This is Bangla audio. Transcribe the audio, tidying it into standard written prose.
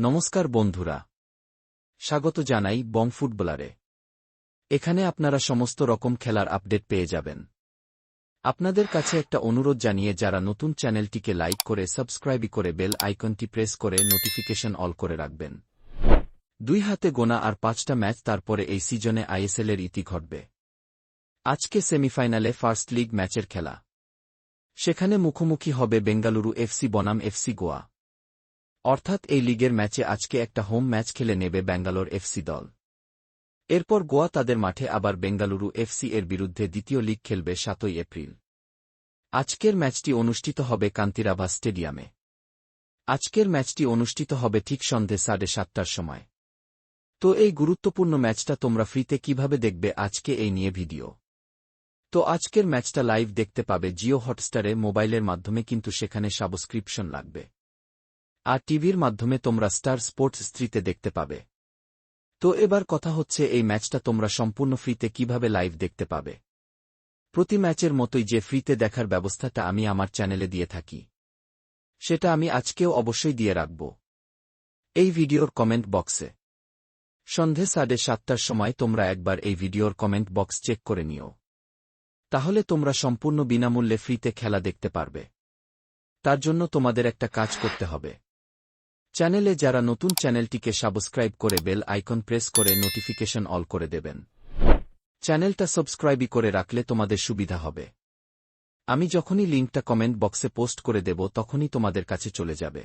নমস্কার বন্ধুরা, স্বাগত জানাই বং ফুটবলারে। এখানে আপনারা সমস্ত রকম খেলার আপডেট পেয়ে যাবেন। আপনাদের কাছে একটা অনুরোধ জানিয়ে যারা নতুন চ্যানেলটিকে লাইক করে সাবস্ক্রাইব করে বেল আইকনটি প্রেস করে নোটিফিকেশন অল করে রাখবেন। 2 হাতে গোনা আর 5টা ম্যাচ তারপরে এই সিজনে আইএসএলের ইতি ঘটবে। আজকে সেমিফাইনালে ফার্স্ট লিগ ম্যাচের খেলা। সেখানে মুখোমুখি হবে বেঙ্গালুরু এফসি বনাম এফসি গোয়া। অর্থাৎ এই লিগের ম্যাচে আজকে একটা হোম ম্যাচ খেলে নেবে ব্যাঙ্গালোর এফসি দল। এরপর গোয়া তাদের মাঠে আবার বেঙ্গালুরু এফসি এর বিরুদ্ধে দ্বিতীয় লিগ খেলবে 7 এপ্রিল। আজকের ম্যাচটি অনুষ্ঠিত হবে কান্তিরাভা স্টেডিয়ামে। আজকের ম্যাচটি অনুষ্ঠিত হবে ঠিক সন্ধে 7:30টার সময়। তো এই গুরুত্বপূর্ণ ম্যাচটা তোমরা ফ্রিতে কিভাবে দেখবে আজকে এই নিয়ে ভিডিও। তো আজকের ম্যাচটা লাইভ দেখতে পাবে জিও হটস্টারে মোবাইলের মাধ্যমে, কিন্তু সেখানে সাবস্ক্রিপশন লাগবে। আর টিভির মাধ্যমে তোমরা স্টার স্পোর্টস 3তে দেখতে পাবে। তো এবার কথা হচ্ছে এই ম্যাচটা তোমরা সম্পূর্ণ ফ্রিতে কিভাবে লাইভ দেখতে পাবে। প্রতি ম্যাচের মতোই যে ফ্রিতে দেখার ব্যবস্থাটা আমি আমার চ্যানেলে দিয়ে থাকি, সেটা আমি আজকেও অবশ্যই দিয়ে রাখব এই ভিডিওর কমেন্ট বক্সে। সন্ধে 7:30টার সময় তোমরা একবার এই ভিডিওর কমেন্ট বক্স চেক করে নিও, তাহলে তোমরা সম্পূর্ণ বিনামূল্যে ফ্রিতে খেলা দেখতে পারবে। তার জন্য তোমাদের একটা কাজ করতে হবে। চ্যানেলে যারা নতুন, চ্যানেলটিকে সাবস্ক্রাইব করে বেল আইকন প্রেস করে নোটিফিকেশন অল করে দেবেন। চ্যানেলটা সাবস্ক্রাইবই করে রাখলে তোমাদের সুবিধা হবে। আমি যখনই লিঙ্কটা কমেন্ট বক্সে পোস্ট করে দেব তখনই তোমাদের কাছে চলে যাবে।